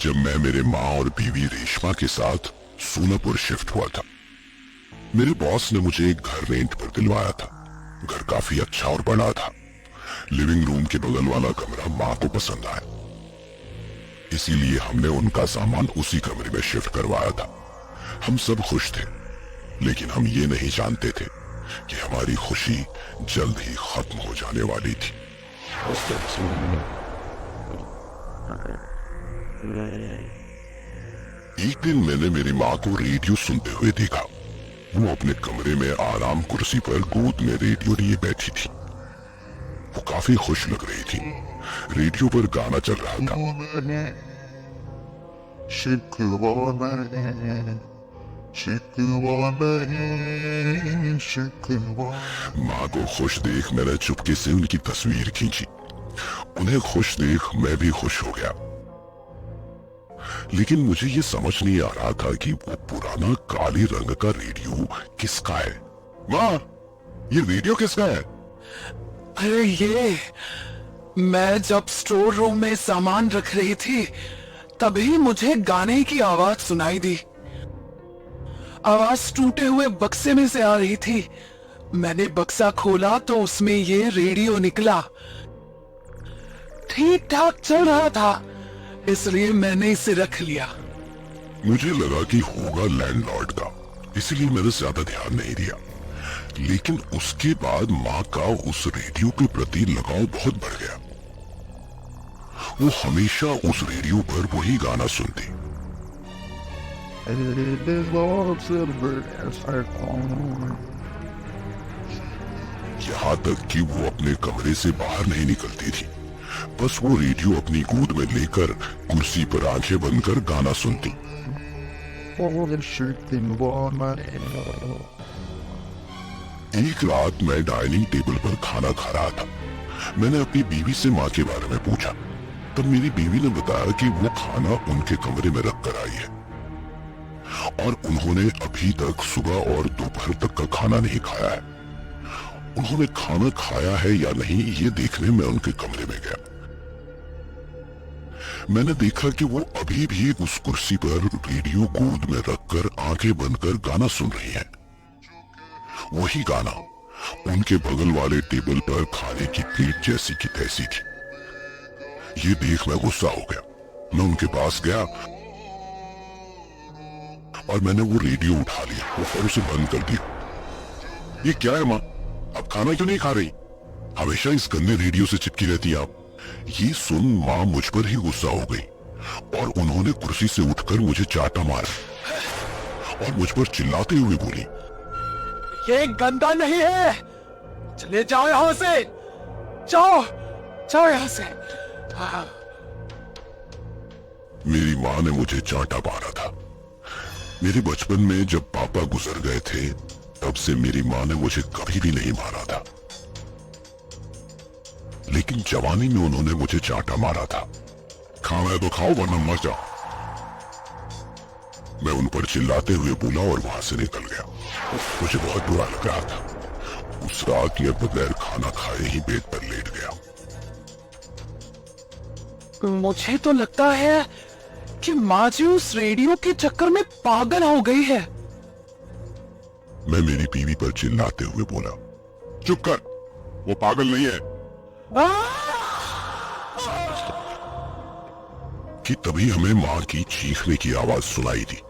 जब मैं मेरे माँ और बीवी रेशमा के साथ सोनापुर शिफ्ट हुआ था। मेरे बॉस ने मुझे एक घर रेंट पर दिलवाया था। घर काफी अच्छा और बड़ा था। लिविंग रूम के बगल वाला कमरा माँ को पसंद आया, इसीलिए हमने उनका सामान उसी कमरे में शिफ्ट करवाया था। हम सब खुश थे, लेकिन हम ये नहीं जानते थे कि हमारी खुशी जल्द ही खत्म हो जाने वाली थी। एक दिन मैंने मेरी माँ को रेडियो सुनते हुए देखा। वो अपने कमरे में आराम कुर्सी पर गोद में रेडियो लिए बैठी थी। वो काफी खुश लग रही थी। रेडियो पर गाना चल रहा था। माँ को खुश देख मैंने चुपके से उनकी तस्वीर खींची। उन्हें खुश देख मैं भी खुश हो गया, लेकिन मुझे ये समझ नहीं आ रहा था कि वो पुराना काले रंग का रेडियो किसका है। माँ, ये रेडियो किसका है? अरे ये मैं जब स्टोर रूम में सामान रख रही थी तभी मुझे गाने की आवाज सुनाई दी। आवाज टूटे हुए बक्से में से आ रही थी। मैंने बक्सा खोला तो उसमें ये रेडियो निकला। ठीक ठाक चल रहा था, इसलिए मैंने इसे रख लिया। मुझे लगा कि होगा लैंडलॉर्ड का, इसलिए मैंने ज्यादा ध्यान नहीं दिया। लेकिन उसके बाद माँ का उस रेडियो के प्रति लगाव बहुत बढ़ गया। वो हमेशा उस रेडियो पर वही गाना सुनती। यहाँ तक कि वो अपने कमरे से बाहर नहीं निकलती थी। बस वो रेडियो अपनी गोद में लेकर कुर्सी पर आंखें बंद कर गाना सुनती। एक रात मैं डाइनिंग टेबल पर खाना खा रहा था। मैंने अपनी बीवी से माँ के बारे में पूछा। तब मेरी बीवी ने बताया कि वो खाना उनके कमरे में रख कर आई है और उन्होंने अभी तक सुबह और दोपहर तक का खाना नहीं खाया है। उन्होंने खाना खाया है या नहीं ये देखने में उनके कमरे में गया। मैंने देखा कि वो अभी भी उस कुर्सी पर रेडियो गोद में रखकर आंखें बंद कर गाना सुन रही हैं। वही गाना उनके बगल वाले टेबल पर खाने की प्लेट जैसी की तैसी थी। ये देख मैं गुस्सा हो गया। मैं उनके पास गया और मैंने वो रेडियो उठा लिया और उसे बंद कर दिया। ये क्या है माँ, अब खाना क्यों नहीं खा रही? हमेशा इस गंदे रेडियो से चिपकी रहती आप। ये सुन माँ मुझ पर ही गुस्सा हो गई और उन्होंने कुर्सी से उठकर मुझे चाटा मारा और मुझ पर चिल्लाते हुए बोली, ये गंदा नहीं है, चले जाओ यहाँ से, जाओ जाओ यहाँ से। मेरी माँ ने मुझे चाटा मारा था। मेरे बचपन में जब पापा गुजर गए थे तब से मेरी माँ ने मुझे कभी भी नहीं मारा था, लेकिन जवानी में उन्होंने मुझे चाटा मारा था। खाना है तो खाओ वरना मर जाओ। मैं उन पर चिल्लाते हुए बोला और वहां से निकल गया। मुझे बहुत बुरा लग रहा था। उस रात ये बगैर खाना खाए ही बेड पर लेट गया। मुझे तो लगता है कि माँ जी उस रेडियो के चक्कर में पागल हो गई है। मैं मेरी बीवी पर चिल्लाते हुए बोला, चुप कर, वो पागल नहीं है। कि तभी हमें माँ की चीखने की आवाज सुनाई दी।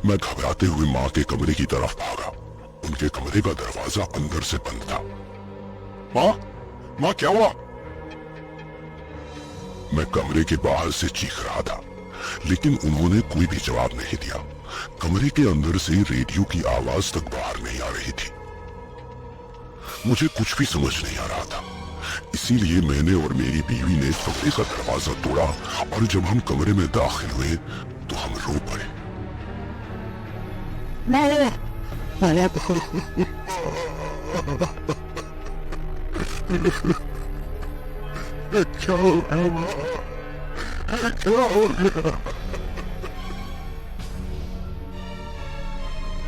मैं घबराते हुए माँ के कमरे की तरफ भागा। उनके कमरे का दरवाजा अंदर से बंद था। माँ क्या हुआ? मैं कमरे के बाहर से चीख रहा था, लेकिन उन्होंने कोई भी जवाब नहीं दिया। कमरे के अंदर से रेडियो की आवाज तक बाहर नहीं आ रही थी। मुझे कुछ भी समझ नहीं आ रहा था, इसीलिए मैंने और मेरी बीवी ने कमरे का दरवाजा तोड़ा और जब हम कमरे में दाखिल हुए तो हम रो पड़े।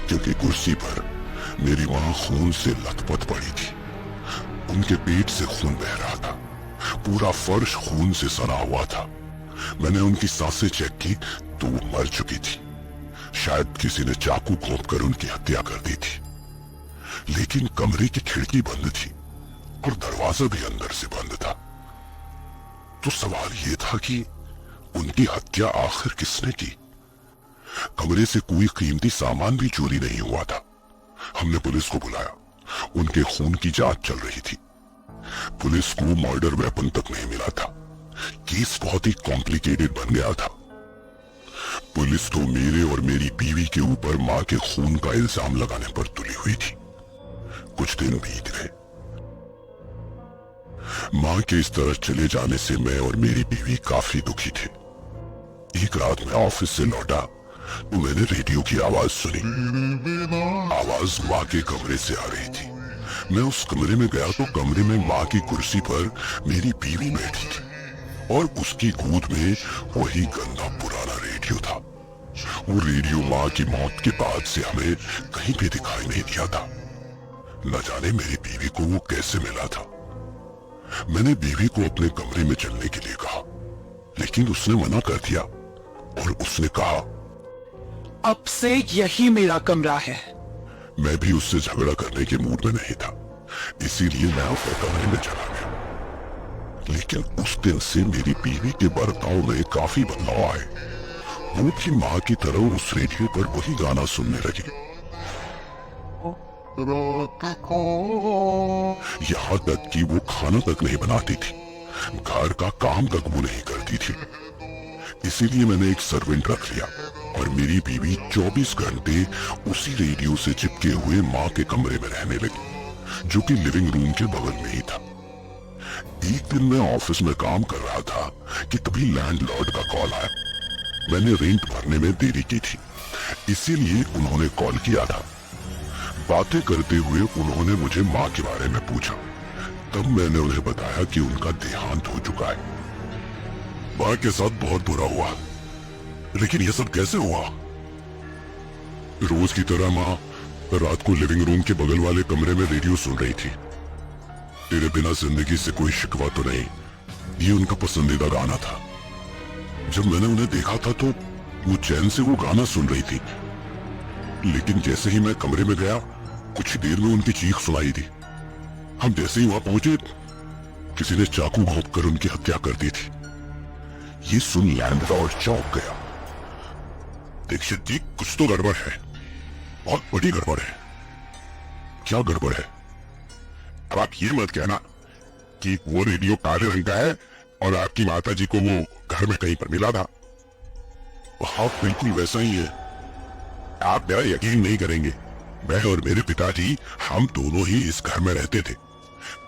क्योंकि कुर्सी पर मेरी माँ खून से लथपथ पड़ी थी। उनके पेट से खून बह रहा था। पूरा फर्श खून से सना हुआ था। मैंने उनकी सांसें चेक की तो वो मर चुकी थी। शायद किसी ने चाकू घोंपकर उनकी हत्या कर दी थी। लेकिन कमरे की खिड़की बंद थी और दरवाजा भी अंदर से बंद था। तो सवाल यह था कि उनकी हत्या आखिर किसने की? कमरे से कोई कीमती सामान भी चोरी नहीं हुआ था। हमने पुलिस को बुलाया। उनके खून की जांच चल रही थी। पुलिस को मर्डर वेपन तक नहीं मिला था। केस बहुत ही कॉम्प्लिकेटेड बन गया था। पुलिस तो मेरे और मेरी बीवी के ऊपर मां के खून का इल्जाम लगाने पर तुली हुई थी। कुछ दिन बीत गए। मां के इस तरह चले जाने से मैं और मेरी बीवी काफी दुखी थे। एक रात मैं ऑफिस से लौटा तो मैंने रेडियो की आवाज सुनी। आवाज मां के कमरे से आ रही थी। मैं उस कमरे में गया तो कमरे में मां की कुर्सी पर मेरी बीवी बैठी थी और उसकी गोद में वही गंदा पुराना रेडियो था। वो रेडियो मां की मौत के बाद से हमें कहीं भी दिखाई नहीं दिया था। न जाने मेरी बीवी को वो कैसे मिला था। मैंने बीवी को अपने कमरे में चलने के लिए कहा, लेकिन उसने मना कर दिया और उसने कहा, अब से यही मेरा कमरा है। मैं भी उससे झगड़ा करने के मूड में नहीं था, इसीलिए मैं अपने कमरे में चला गया। लेकिन उस दिन से मेरी बीवी के बर्ताव में काफी बदलाव आए। वो भी मां की तरह उस रेडियो पर वही गाना सुनने लगी। यहाँ तक कि वो खाना तक नहीं बनाती थी, घर का काम तक वो नहीं करती थी। इसीलिए मैंने एक सर्वेंट रख लिया और मेरी बीवी 24 घंटे उसी रेडियो से चिपके हुए मां के कमरे में रहने लगी, जो कि लिविंग रूम के बगल में ही था। एक दिन मैं ऑफिस में काम कर रहा था कि तभी लैंडलॉर्ड का कॉल आया। मैंने रेंट भरने में देरी की थी, इसीलिए उन्होंने कॉल किया था। बातें करते हुए उन्होंने मुझे मां के बारे में पूछा। तब मैंने उन्हें बताया कि उनका देहांत हो चुका है। मां के साथ बहुत बुरा हुआ, लेकिन यह सब कैसे हुआ? रोज की तरह मां रात को लिविंग रूम के बगल वाले कमरे में रेडियो सुन रही थी। तेरे बिना जिंदगी से कोई शिकवा तो नहीं, ये उनका पसंदीदा गाना था। जब मैंने उन्हें देखा था तो वो चैन से वो गाना सुन रही थी, लेकिन जैसे ही मैं कमरे में गया कुछ देर में उनकी चीख सुनाई दी। हम जैसे ही वहां पहुंचे किसी ने चाकू घोंपकर उनकी हत्या कर दी थी। ये सुन लैंडलॉर्ड चौंक गया। दीक्षित जी, कुछ तो गड़बड़ है, बहुत बड़ी गड़बड़ है। क्या गड़बड़ है? अब आप ये मत कहना कि वो रेडियो काले रंग का है और आपकी माता जी को वो घर में कहीं पर मिला था। हाँ, बिल्कुल वैसा ही है। आप मेरा यकीन नहीं करेंगे, मैं और मेरे पिताजी हम दोनों ही इस घर में रहते थे।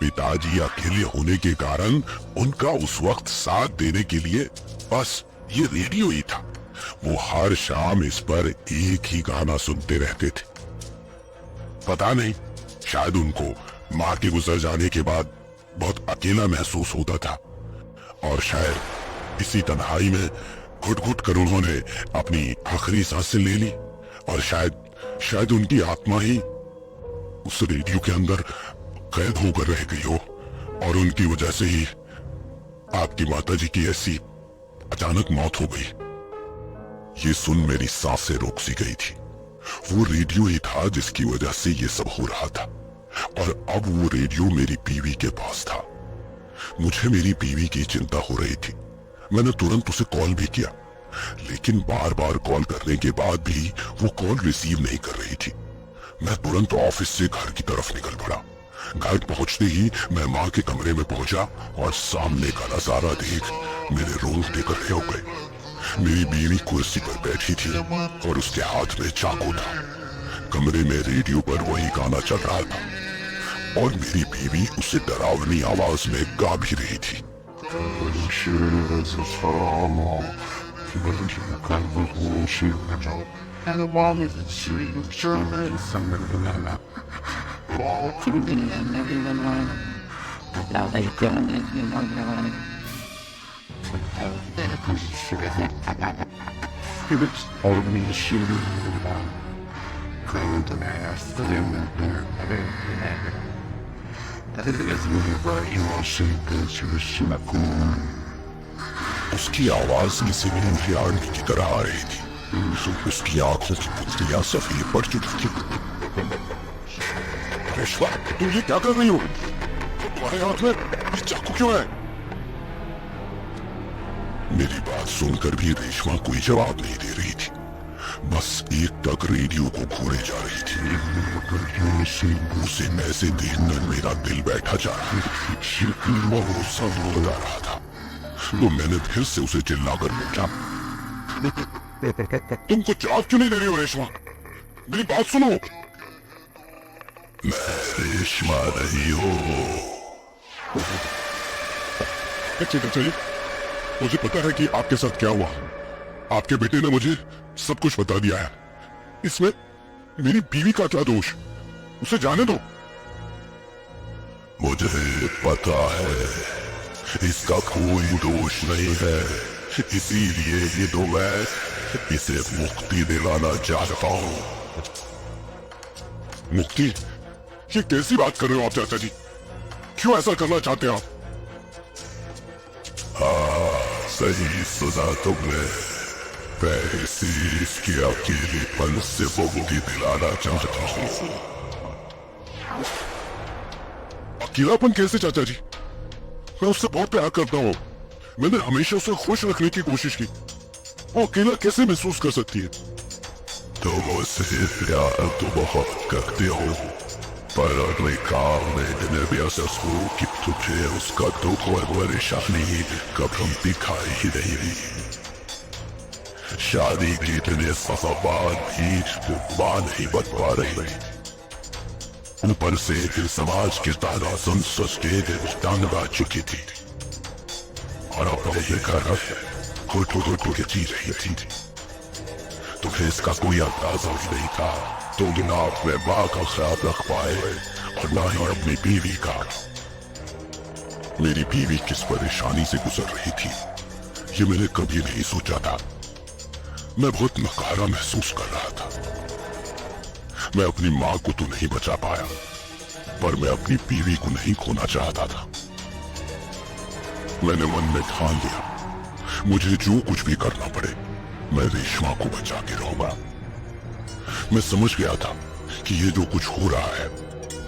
पिताजी अकेले होने के कारण उनका उस वक्त साथ देने के लिए बस ये रेडियो ही था। वो हर शाम इस पर एक ही गाना सुनते रहते थे। पता नहीं, शायद उनको मां के गुजर जाने के बाद बहुत अकेला महसूस होता था और शायद इसी तन्हाई में घुट घुट कर उन्होंने अपनी आखिरी सांसें ले ली और शायद उनकी आत्मा ही उस रेडियो के अंदर कैद होकर रह गई हो और उनकी वजह से ही आपकी माताजी की ऐसी अचानक मौत हो गई। ये सुन मेरी सांसें रुक सी गई थी। वो रेडियो ही था जिसकी वजह से ये सब हो रहा था और अब वो रेडियो मेरी बीवी के पास था। मुझे मेरी बीवी की चिंता हो रही थी। मैंने तुरंत उसे कॉल भी किया, लेकिन बार बार कॉल करने के बाद भी वो कॉल रिसीव नहीं कर रही थी। मैं तुरंत ऑफिस से घर की तरफ निकल पड़ा। घर पहुंचते ही मैं मां के कमरे में पहुंचा और सामने का नजारा देख मेरे रोंगटे खड़े हो गए। मेरी बीवी कुर्सी पर बैठी थी और उसके हाथ में चाकू था। कमरे में रेडियो पर वही गाना चल रहा था और मेरी बीवी उसे डरावनी आवाज में गा भी रही थी। उसकी आवाज किसी हिरणी की तरह आ रही थी। उसकी आंखों की पुतलियां सफेद पड़ चुकी थी। रेशमा, तुम ये क्या कर रही हो? तुम्हारे हाथ में ये चाकू क्यों है? मेरी बात सुनकर भी रेशमा कोई जवाब नहीं दे रही थी, बस एक टक रेडियो को घूरे जा रही थी। उसे ऐसे देखकर मेरा दिल बैठा जा रहा था। तो मैंने फिर से उसे चिल्लाकर पूछा, तुम कुछ जवाब क्यों नहीं दे रही हो रेशमा? मेरी बात सुनो। मैं रेशमा नहीं हूँ। चाहिए, मुझे पता है कि आपके साथ क्या हुआ। आपके बेटे ने मुझे सब कुछ बता दिया है। इसमें मेरी बीवी का क्या दोष? उसे जाने दो। मुझे पता है इसका कोई दोष नहीं है, इसीलिए ये तो मैं इसे मुक्ति दिलाना चाहता हूँ। मुक्ति? ये कैसी बात कर रहे हो आप चाचा जी? क्यों ऐसा करना चाहते हैं आप? हाँ, सही सुना तुमने। मैं इसके अकेलेपन से मुक्ति दिलाना चाहता हूँ। अकेलापन कैसे चाचा जी? मैं उससे बहुत प्यार करता हूँ। मैंने हमेशा उसे खुश रखने की कोशिश की। वो अकेला कैसे महसूस कर सकती है? तुम उससे प्यार तो बहुत करते हो, पर अगले काम में इतने व्यस्त हो कि तुझे उसका दुख और परेशानी कभी दिखाई ही नहीं दी। शादी के इतने साल बाद भी तुम मां नहीं बन पा रही। ऊपर से फिर समाज के ताना सुन के तंग आ चुकी थी, और अपने ये घर घुट के जी रही थी। तुम्हें इसका कोई अंदाजा ही नहीं था। तुम ना अपने माँ का ख्याल रख पाए और ना ही अपनी बीवी का। मेरी बीवी किस परेशानी से गुजर रही थी, ये मैंने कभी नहीं सोचा था। मैं बहुत नकारा महसूस कर रहा था। मैं अपनी माँ को तो नहीं बचा पाया, पर मैं अपनी बीवी को नहीं खोना चाहता था। मैंने मन में ठान लिया, मुझे जो कुछ भी करना पड़े मैं रेशमा को बचा के रहूंगा। मैं समझ गया था कि ये जो कुछ हो रहा है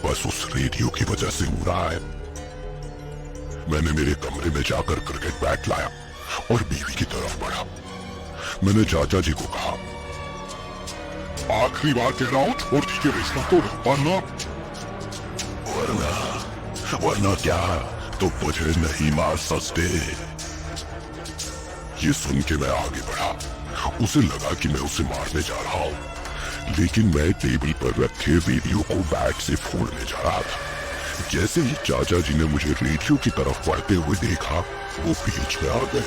बस उस रेडियो की वजह से हो रहा है। मैंने मेरे कमरे में जाकर क्रिकेट बैट लाया और बीवी की तरफ बढ़ा। मैंने चाचा जी को कहा, आखिरी बार कह रहा हूं, छोड़ दीजिए रेशमा को, वरना क्या तो मुझे नहीं मार सकते। ये सुन के मैं आगे बढ़ा। उसे लगा कि मैं उसे मारने जा रहा हूँ, लेकिन मैं टेबल पर रखे रेडियो को बैट से फोड़ने जा रहा था। जैसे ही चाचा जी ने मुझे रेडियो की तरफ बढ़ते हुए देखा, वो बीच में आ गए।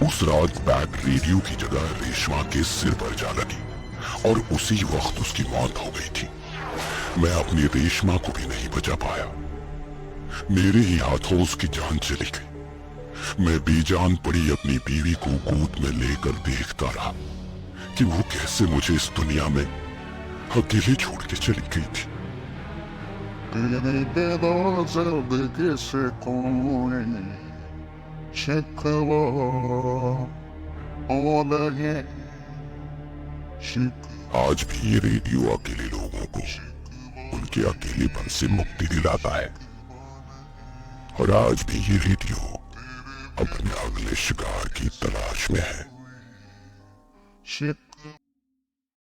उस रात बैट रेडियो की जगह रेशमा के सिर पर जा लगी और उसी वक्त उसकी मौत हो गई थी। मैं अपनी रेशमा को भी नहीं बचा पाया। मेरे ही हाथों उसकी जान चली गई। मैं बेजान पड़ी अपनी बीवी को गोद में लेकर देखता रहा कि वो कैसे मुझे इस दुनिया में अकेले छोड़ के चली गई थी। आज भी ये रेडियो अकेले लोगों को उनके अकेलेपन से मुक्ति दिलाता है, और आज भी ये रेडियो अपने अगले शिकार की तलाश में है।